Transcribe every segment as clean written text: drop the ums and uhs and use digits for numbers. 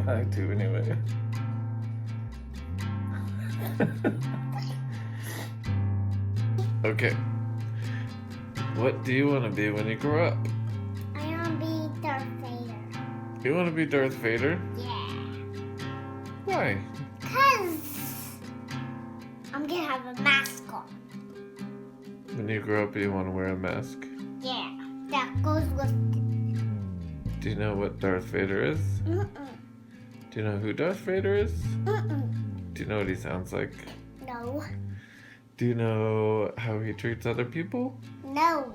I do anyway. Okay. What do you want to be when you grow up? I want to be Darth Vader. You want to be Darth Vader? Yeah. Why? Because I'm going to have a mask on. When you grow up, you want to wear a mask? Yeah. That goes with it. Do you know what Darth Vader is? Mm-mm. Do you know who Darth Vader is? Mm-mm. Do you know what he sounds like? No. Do you know how he treats other people? No.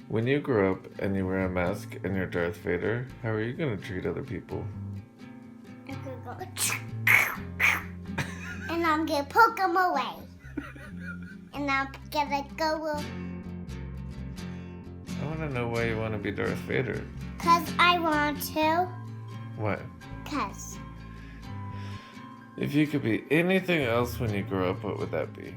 When you grow up and you wear a mask and you're Darth Vader, how are you going to treat other people? I'm going to go... and I'm going to poke them away. And I'm going to go... I want to know why you want to be Darth Vader. Because I want to. Why? Because. If you could be anything else when you grow up, what would that be?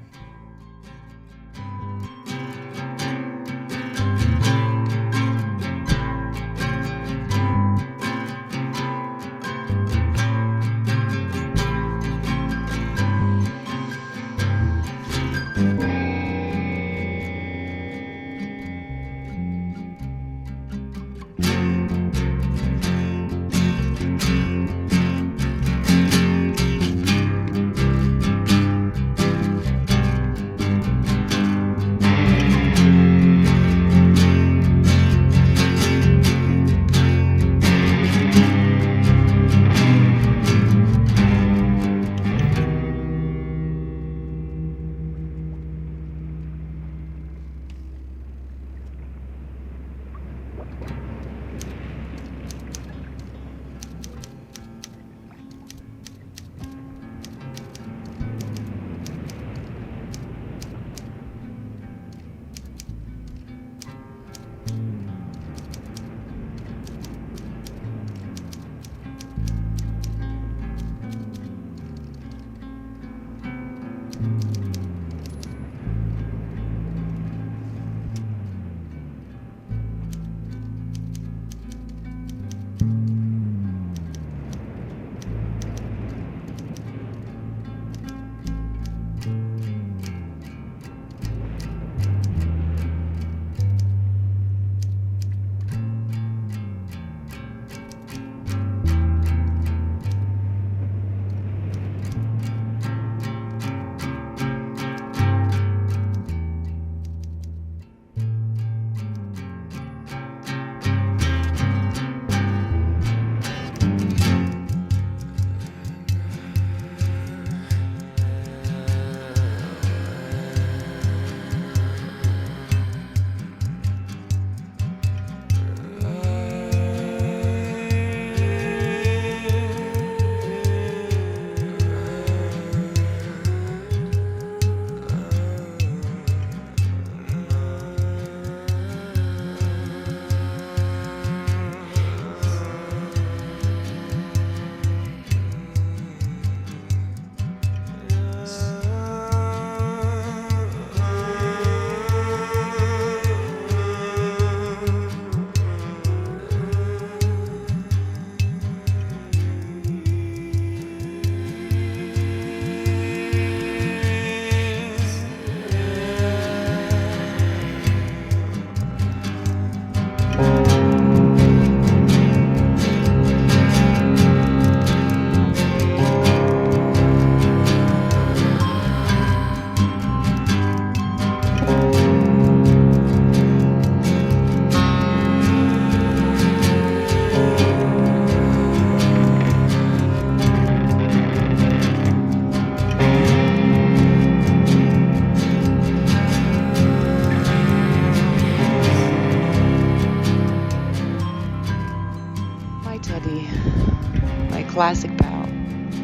classic pal.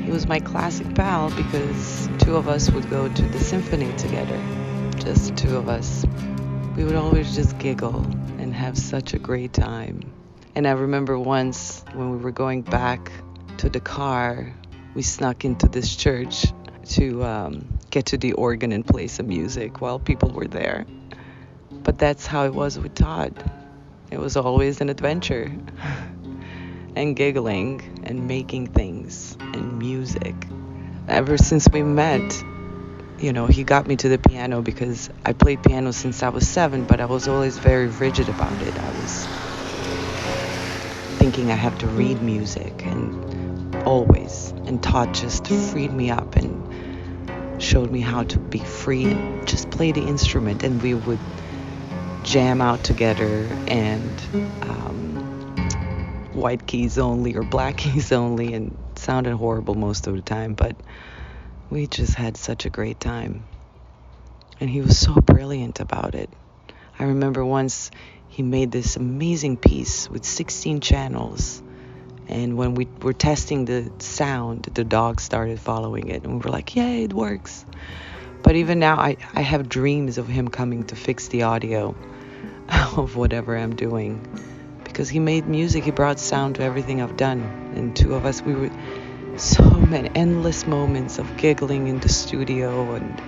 He was my classic pal because two of us would go to the symphony together. Just the two of us. We would always just giggle and have such a great time. And I remember once when we were going back to the car, we snuck into this church to get to the organ and play some music while people were there. But that's how it was with Todd. It was always an adventure. and giggling and making things and music. Ever since we met, he got me to the piano because I played piano since I was 7, but I was always very rigid about it. I was thinking I have to read music and always. And Todd just freed me up and showed me how to be free and just play the instrument. And we would jam out together and white keys only or black keys only, and it sounded horrible most of the time, but we just had such a great time. And he was so brilliant about it. I remember once he made this amazing piece with 16 channels, and when we were testing the sound, the dog started following it, and we were like, yay, it works. But even now, I have dreams of him coming to fix the audio of whatever I'm doing, because he made music, he brought sound to everything I've done. And two of us, we were so many endless moments of giggling in the studio and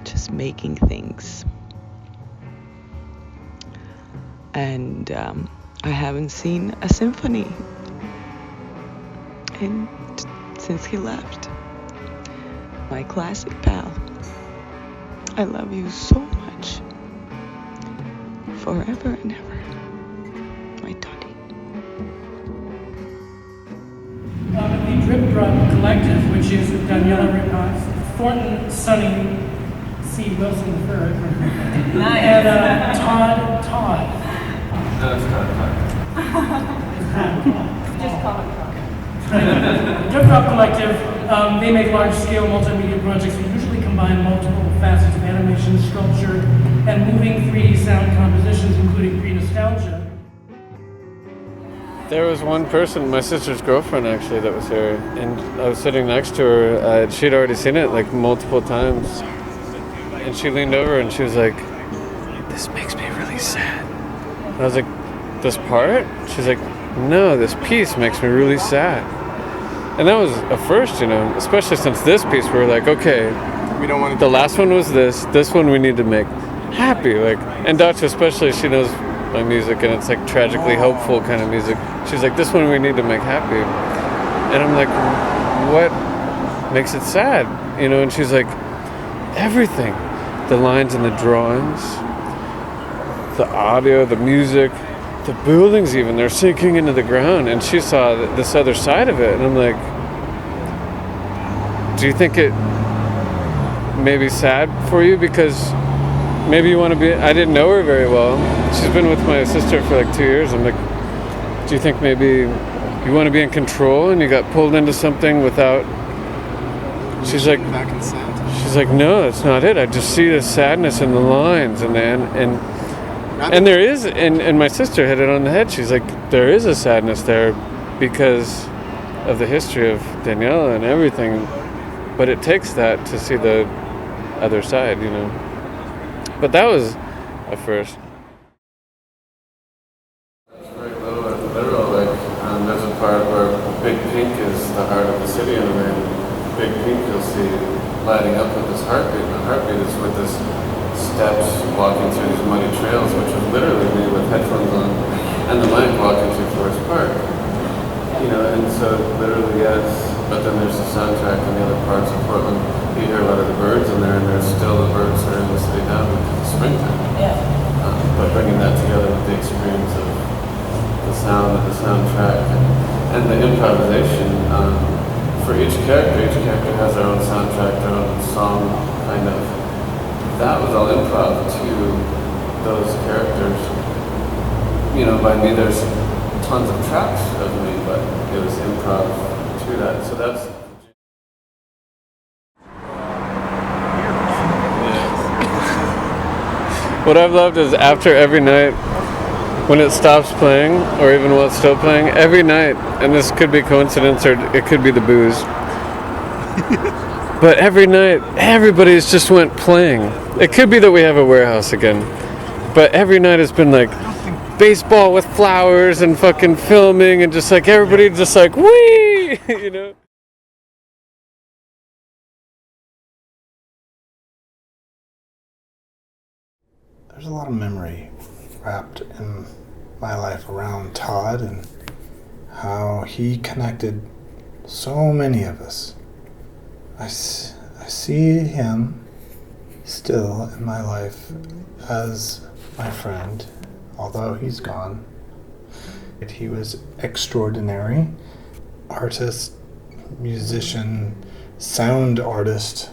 just making things. And I haven't seen a symphony since he left. My classic pal, I love you so much, forever and ever, my Toddy. The Drip Drop Collective, which is Daniela Thornton, Sonny C. Wilson III, and Todd. No, it's Todd. Just call it Todd. Drip Drop Collective, they make large-scale multimedia projects that usually combine multiple facets of animation, sculpture, and moving 3D sound compositions, including pre-nostalgia. There was one person, my sister's girlfriend actually, that was here, and I was sitting next to her. She'd already seen it like multiple times, and she leaned over and she was like, "This makes me really sad." And I was like, "This part?" She's like, "No, this piece makes me really sad." And that was a first, especially since this piece, we were like, okay, We don't want to. the last one was this one we need to make happy. And Dacha especially, she knows my music, and it's like tragically hopeful kind of music. She's like, this one we need to make happy. And I'm like, what makes it sad? And she's like, everything. The lines in the drawings, the audio, the music, the buildings even, they're sinking into the ground. And she saw this other side of it. And I'm like, do you think it may be sad for you? Because maybe you want to be, I didn't know her very well. She's been with my sister for like 2 years. I'm like, do you think maybe you want to be in control and you got pulled into something without? She's like, That consent. she's like, no, that's not it. I just see the sadness in the lines and there is, and my sister hit it on the head. She's like, there is a sadness there because of the history of Daniela and everything, but it takes that to see the other side, But that was a first. It's very low and literal, there's a part where Big Pink is the heart of the city, and then Big Pink you'll see lighting up with this heartbeat. And the heartbeat is with this steps walking through these muddy trails, which was literally me with headphones on, and the mic walking through Forest Park. And so literally, yes, but then there's the soundtrack in the other parts of Portland. You hear a lot of the birds in there, and there's still the birds that are in the city now because it's springtime. Yeah. But bringing that together with the experience of the sound of the soundtrack and the improvisation for each character has their own soundtrack, their own song, kind of. That was all improv to those characters. By me, there's tons of tracks of me, but it was improv to that. So that's. What I've loved is after every night, when it stops playing, or even while it's still playing, every night, and this could be coincidence or it could be the booze, but every night, everybody's just went playing. It could be that we have a warehouse again, but every night has been like baseball with flowers and fucking filming and just like everybody just like, whee! There's a lot of memory wrapped in my life around Todd and how he connected so many of us. I see him still in my life as my friend, although he's gone. He was extraordinary. Artist, musician, sound artist.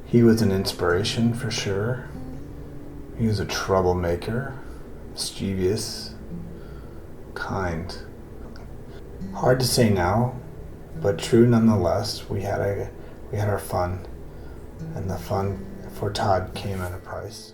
He was an inspiration for sure. He was a troublemaker, mischievous, kind. Hard to say now, but true nonetheless. We had our fun, and the fun for Todd came at a price.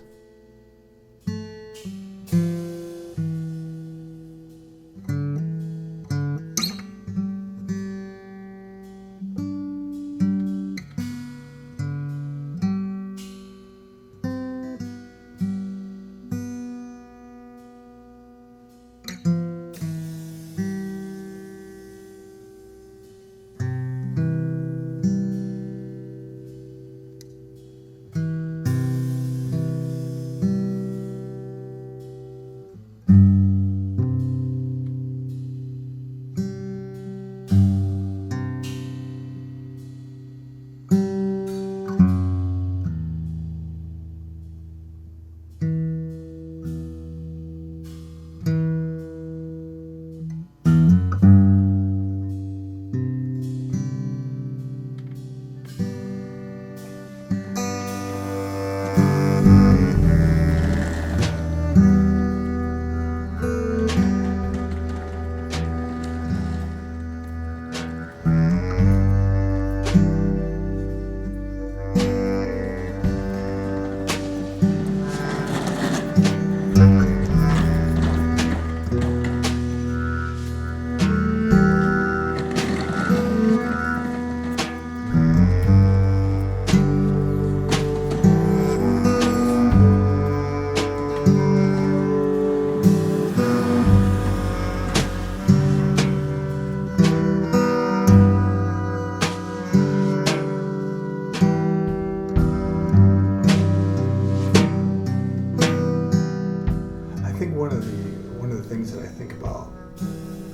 One of the things that I think about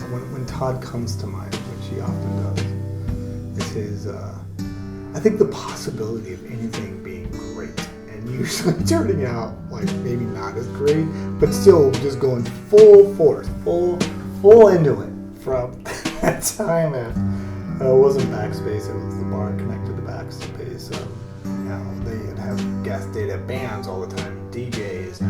when Todd comes to mind, which he often does, is his. I think the possibility of anything being great and usually turning out like maybe not as great, but still just going full force, full into it from that time at. It wasn't Backspace; it was the bar connected to Backspace. So, they'd have guest data bands all the time, DJs.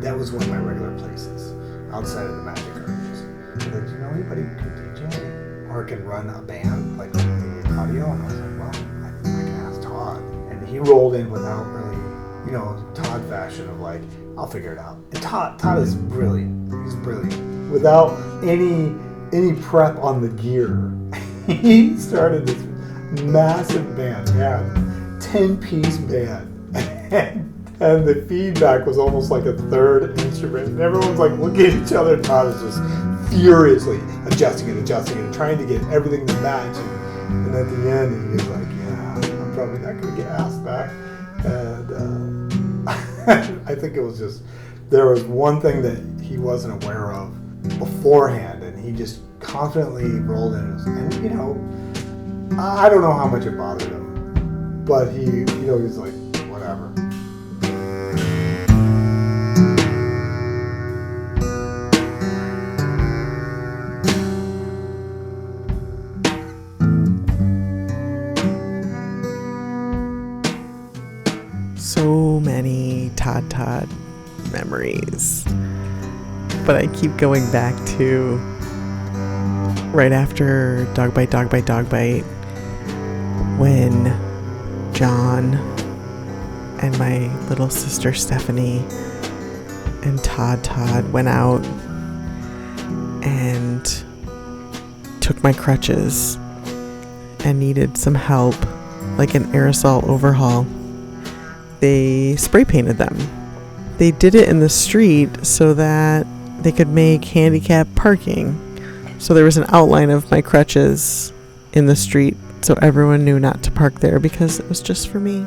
That was one of my regular places outside of the Magic Gardens. Like, do you know anybody who can DJ or can run a band like with the audio? And I was like, well, I can ask Todd. And he rolled in without really, Todd fashion of like, I'll figure it out. And Todd is brilliant. He's brilliant. Without any prep on the gear, he started this massive band. Yeah, 10-piece band. And the feedback was almost like a third instrument. And everyone's like looking at each other. Todd was just furiously adjusting and trying to get everything to match. And at the end, he was like, yeah, I'm probably not going to get asked back. And I think it was just, there was one thing that he wasn't aware of beforehand. And he just confidently rolled in. And, I don't know how much it bothered him. But he was like, whatever. So many Todd memories, but I keep going back to right after Dog Bite when John and my little sister Stephanie and Todd went out and took my crutches and needed some help, like an aerosol overhaul. They spray painted them. They did it in the street so that they could make handicap parking. So there was an outline of my crutches in the street so everyone knew not to park there because it was just for me.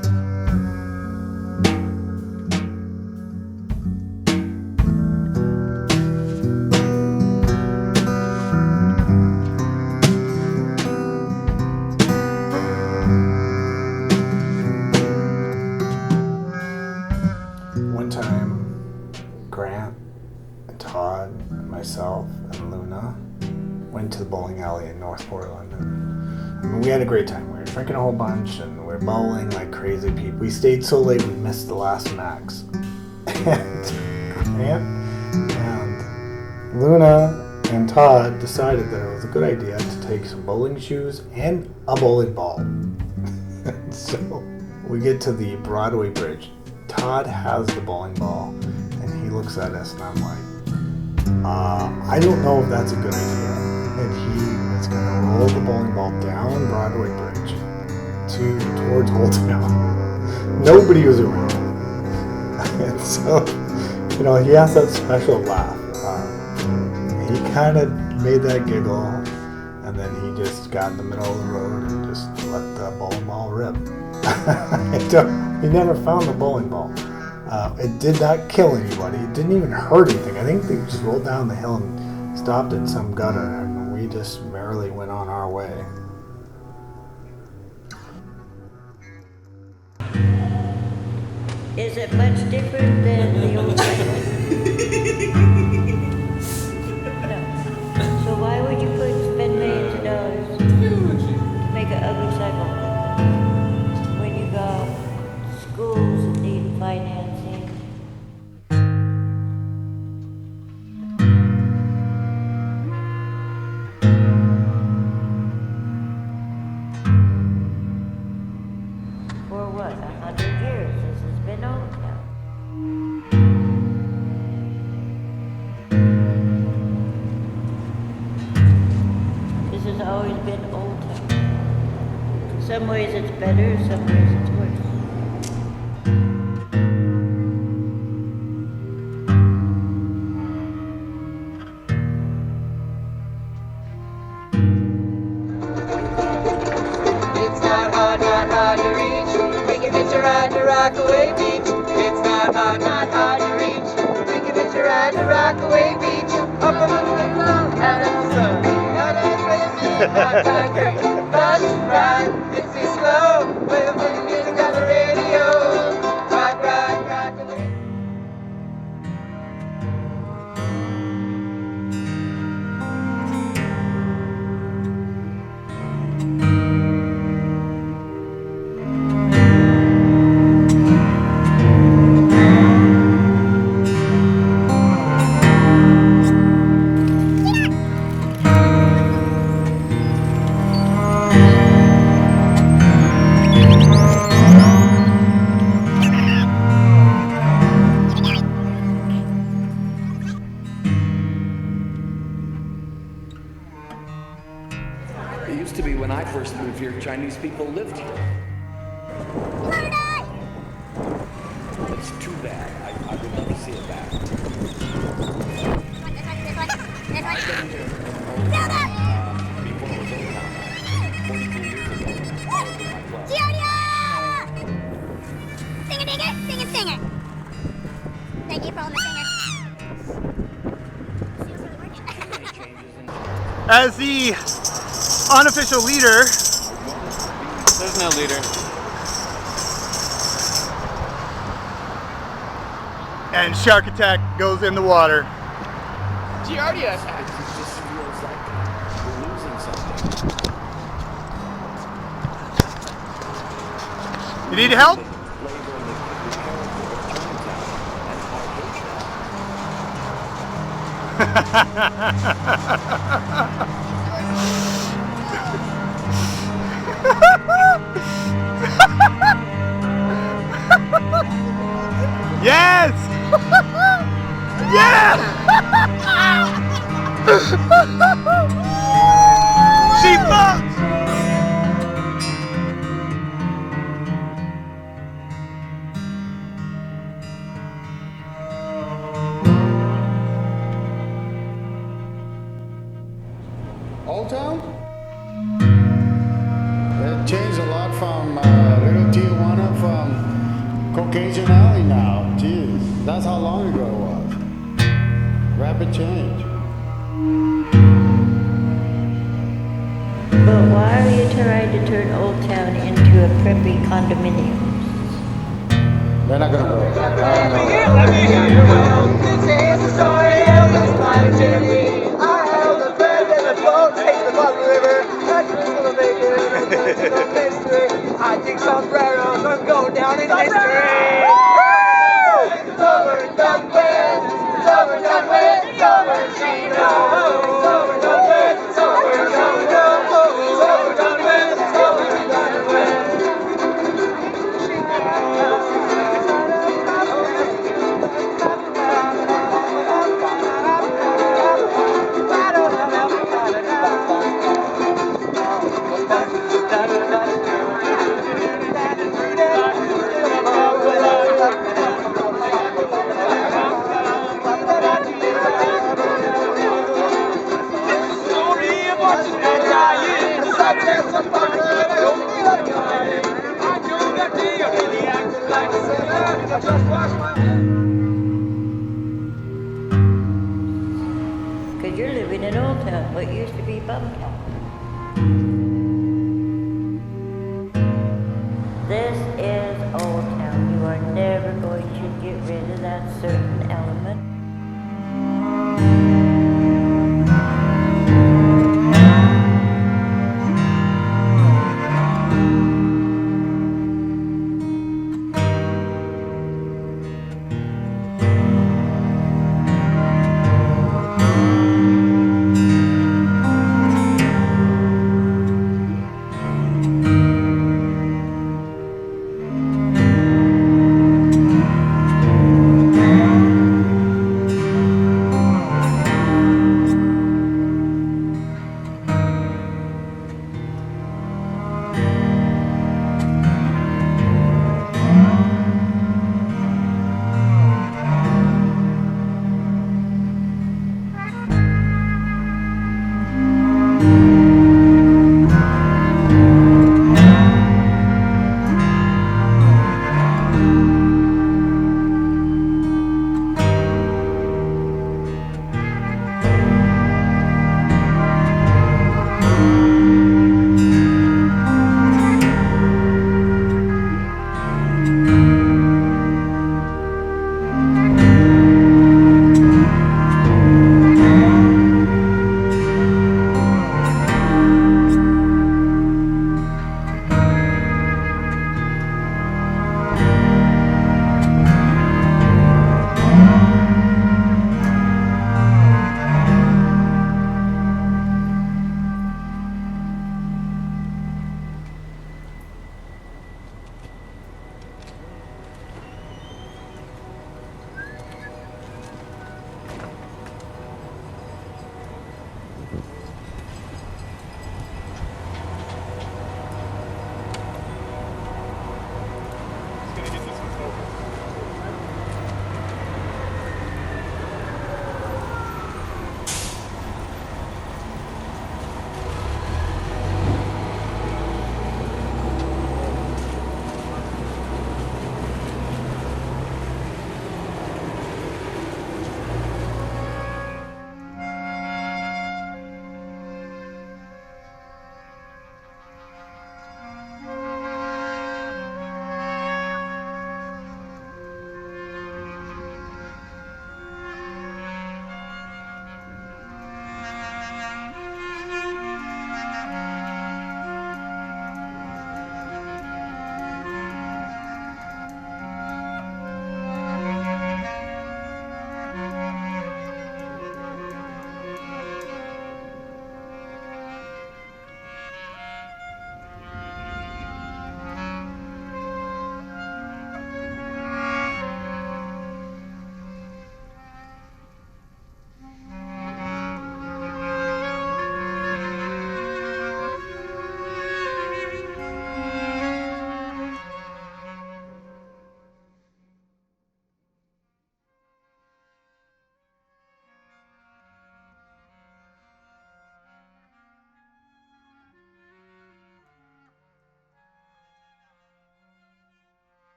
went to the bowling alley in North Portland. And we had a great time. We were drinking a whole bunch and we were bowling like crazy people. We stayed so late we missed the last max. and Luna and Todd decided that it was a good idea to take some bowling shoes and a bowling ball. So we get to the Broadway Bridge. Todd has the bowling ball and he looks at us and I'm like, I don't know if that's a good idea. And he was going to roll the bowling ball down Broadway Bridge towards Old Town. Nobody was around. And so, he has that special laugh. He kind of made that giggle, and then he just got in the middle of the road and just let the bowling ball rip. He never found the bowling ball. It did not kill anybody. It didn't even hurt anything. I think they just rolled down the hill and stopped at some gutter, and we just merrily went on our way. Is it much different than the old cycle? No. So why would you spend millions of dollars to make an ugly cycle when you got schools that need financing? For what, 100 years this has been old now. This has always been Old Town. Some ways it's better, some ways it's worse. It's not hard to reach. We can hitch a ride to Rockaway Beach. It's not hard to reach. We can hitch a ride to Rockaway Beach. Up among the clouds, out in the sun. Out in the great bus ride. It's too slow. We'll put the music on the radio. Rock, Rockaway. It used to be when I first moved here, Chinese people lived here. It's too bad. I would love to see it back. I've been here before it was Old Town, 43 years ago. I was in my club. Singer. Thank you for all the singer. Any changes in As the unofficial leader, There's no leader. and Shark Attack goes in the water. Giardia. It just feels like we're losing something. You need help? Flavor and the character of Chinatown and Yes! Yes! She fucks! Old Town? It changed a lot from Little Tijuana from Caucasian Alley now. Jeez, that's how long ago it was. Rapid change. But why are you trying to turn Old Town into a preppy condominium? They're not gonna go. Let me hear you well. This is the story of this cottage in me. I held a friend in a boat. I'll tell some fucker that I don't feel like dying. I know that they are really acting like a sinner. I just washed my Because you're living in Old Town, what used to be Bumtown. This is Old Town. You are never going to get rid of that certain element.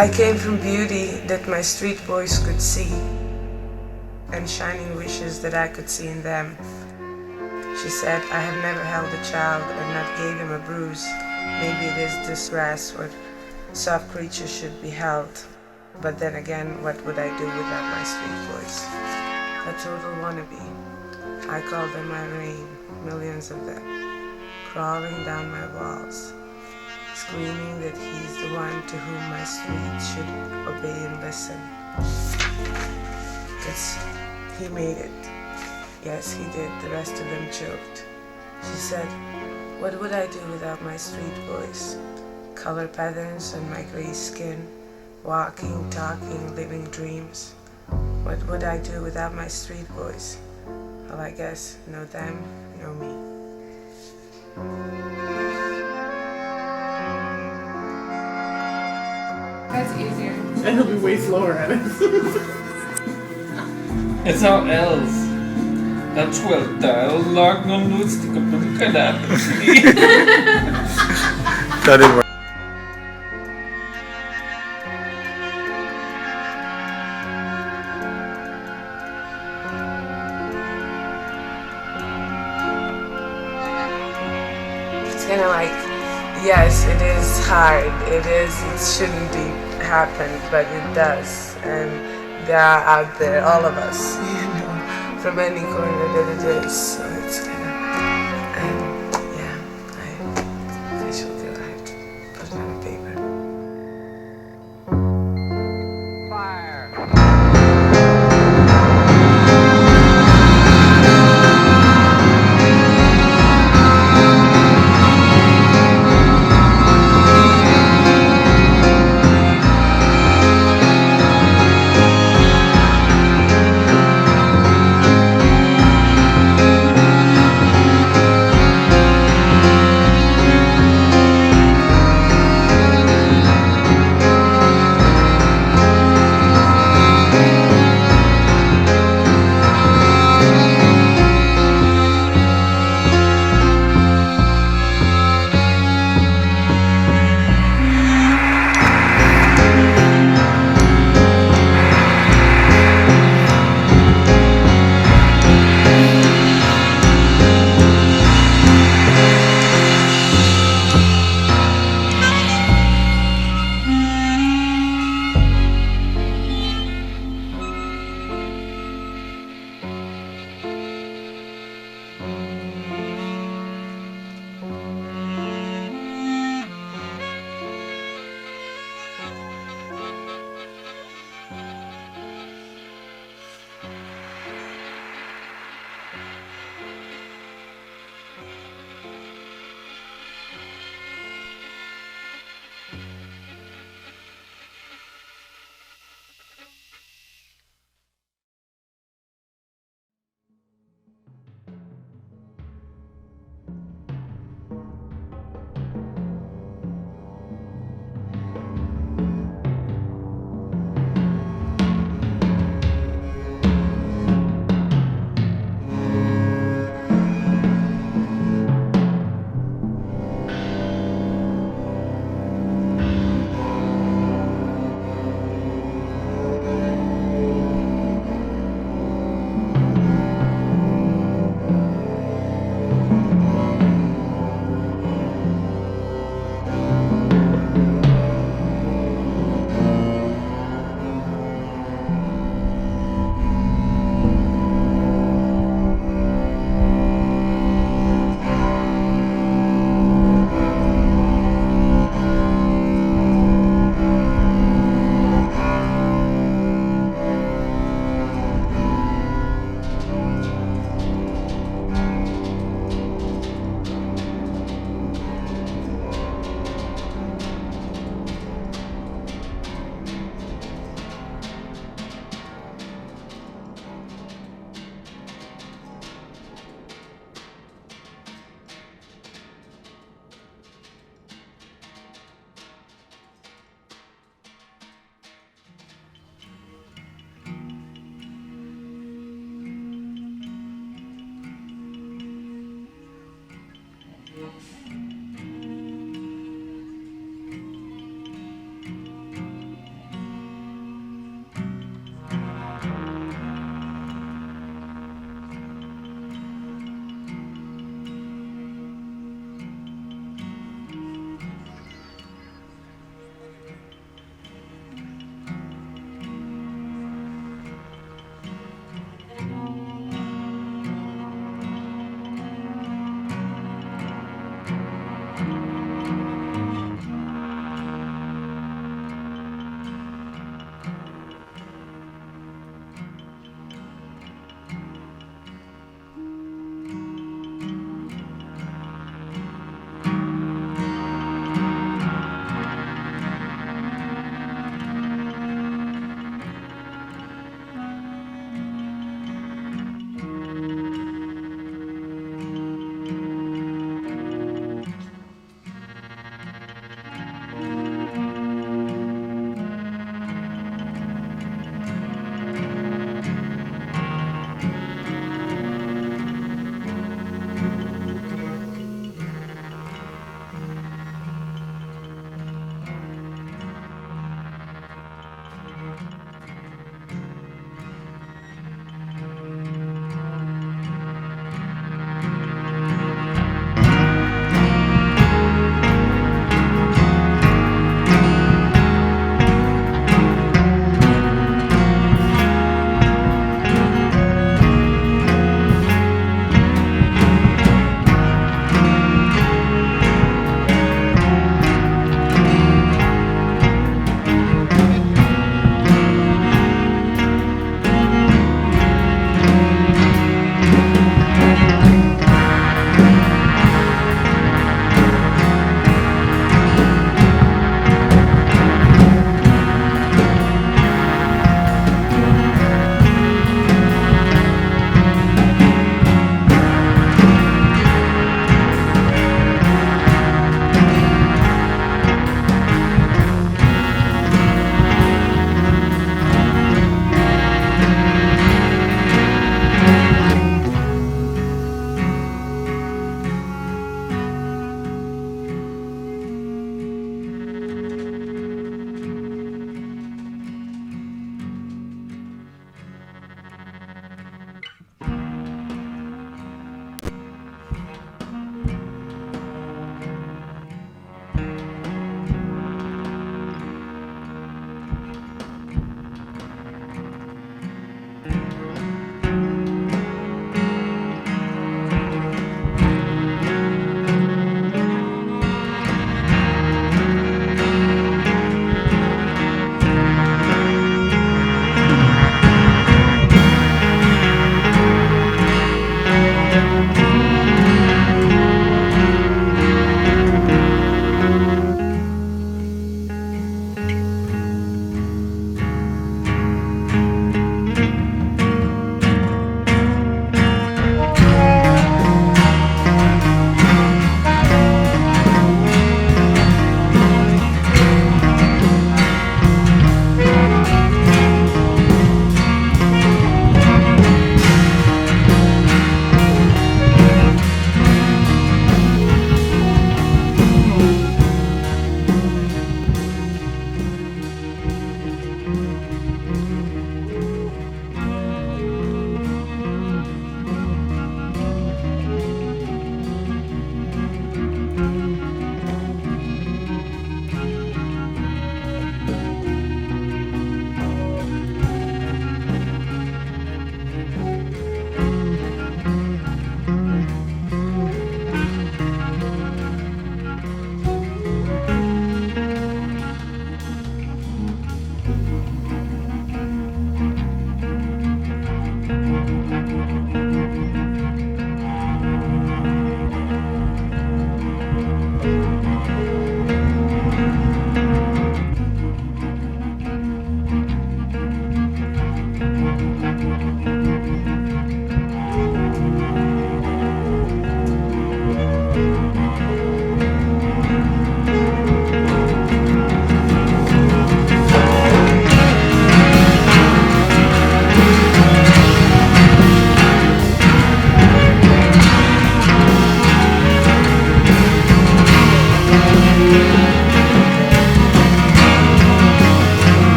I came from beauty that my street boys could see, and shining wishes that I could see in them. She said, I have never held a child and not gave him a bruise. Maybe it is this grass where soft creatures should be held. But then again, what would I do without my street boys? A total wannabe. I call them my rain, millions of them, crawling down my walls, screaming that he's the one to whom my street should obey and listen. Because he made it. Yes, he did. The rest of them choked. She said, what would I do without my street boys? Color patterns on my gray skin, walking, talking, living dreams. What would I do without my street boys? Well, I guess no them, no me. That's easier. And he'll be way slower at it. It's all else. That suelta el lag no lustig op een kanaal. That didn't work. It's kind of like, yes, it is hard. It shouldn't be happened, but it does. And they are out there, all of us, from any corner that it is. So it's kind of, I should feel I have to put it on paper.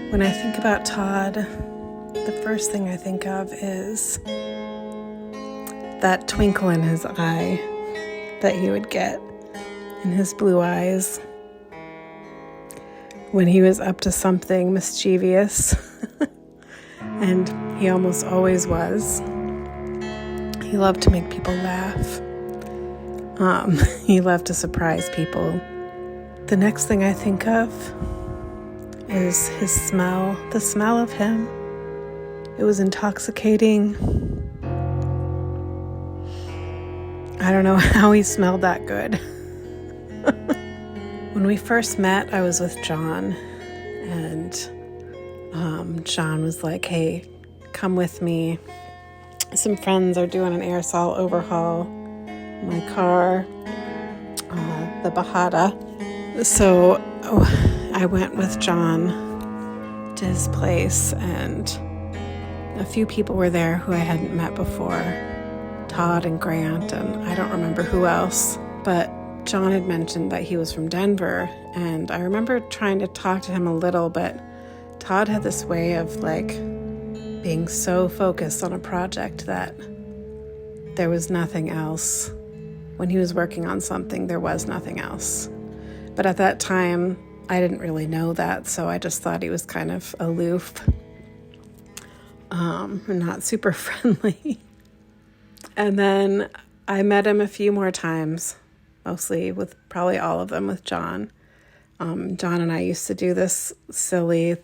When I think about Todd, the first thing I think of is that twinkle in his eye that he would get in his blue eyes when he was up to something mischievous. And he almost always was. He loved to make people laugh. He loved to surprise people. The next thing I think of is his smell, the smell of him. It was intoxicating. I don't know how he smelled that good. When we first met, I was with John, and John was like, hey, come with me. Some friends are doing an aerosol overhaul in my car, the Bajada. So I went with John to his place, and a few people were there who I hadn't met before. Todd and Grant, and I don't remember who else, but John had mentioned that he was from Denver, and I remember trying to talk to him a little, but Todd had this way of being so focused on a project that there was nothing else. When he was working on something, there was nothing else. But at that time, I didn't really know that, so I just thought he was kind of aloof, and not super friendly. And then I met him a few more times, mostly probably all of them with John. John and I used to do this silly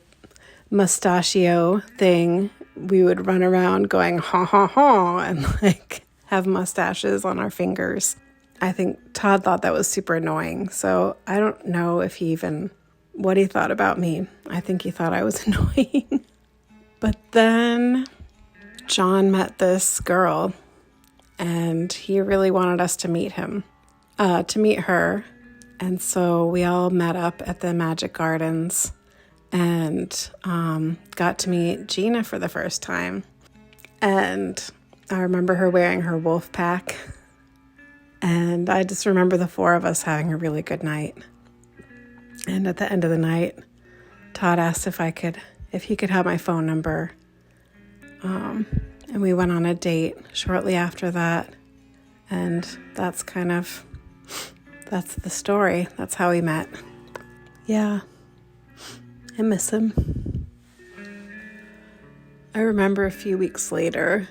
mustachio thing. We would run around going ha ha ha and have mustaches on our fingers. I think Todd thought that was super annoying, so I don't know what he thought about me. I think he thought I was annoying. But then John met this girl, and he really wanted us to meet her. And so we all met up at the Magic Gardens and got to meet Gina for the first time. And I remember her wearing her wolf pack. And I just remember the four of us having a really good night. And at the end of the night, Todd asked if he could have my phone number. And we went on a date shortly after that. And that's the story. That's how we met. Yeah, I miss him. I remember a few weeks later,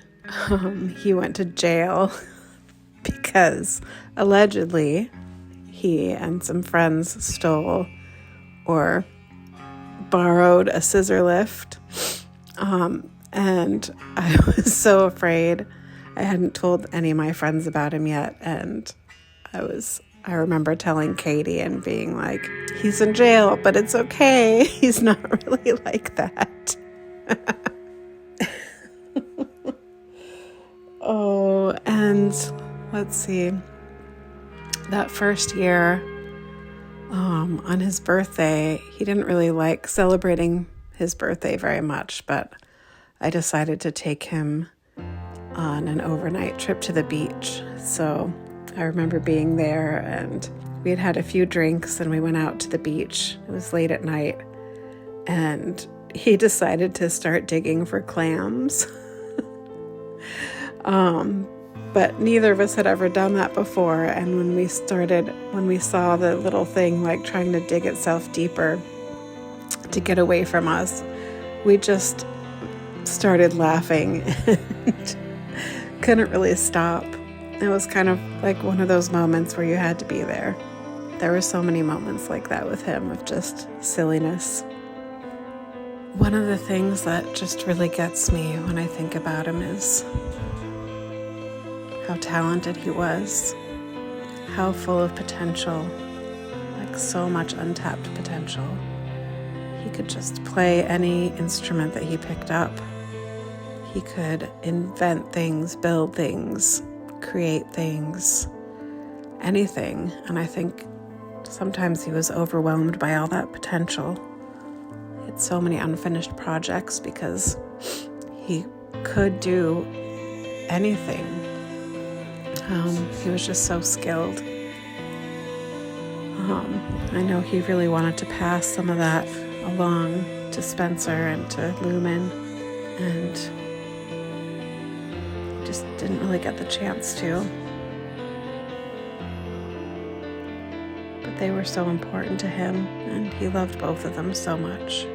he went to jail because allegedly he and some friends stole or borrowed a scissor lift. And I was so afraid. I hadn't told any of my friends about him yet. And I remember telling Katie and being like, he's in jail, but it's okay. He's not really like that. Oh, and let's see. That first year, on his birthday, he didn't really like celebrating his birthday very much, but I decided to take him on an overnight trip to the beach. So I remember being there, and we had had a few drinks and we went out to the beach. It was late at night, and he decided to start digging for clams. But neither of us had ever done that before. And when we saw the little thing like trying to dig itself deeper to get away from us, we just started laughing and couldn't really stop. It was kind of like one of those moments where you had to be there. There were so many moments like that with him of just silliness. One of the things that just really gets me when I think about him is how talented he was, how full of potential, like so much untapped potential. He could just play any instrument that he picked up. He could invent things, build things, create things, anything. And I think sometimes he was overwhelmed by all that potential. He had so many unfinished projects because he could do anything. He was just so skilled. I know he really wanted to pass some of that along to Spencer and to Lumen, and just didn't really get the chance to. But they were so important to him, and he loved both of them so much.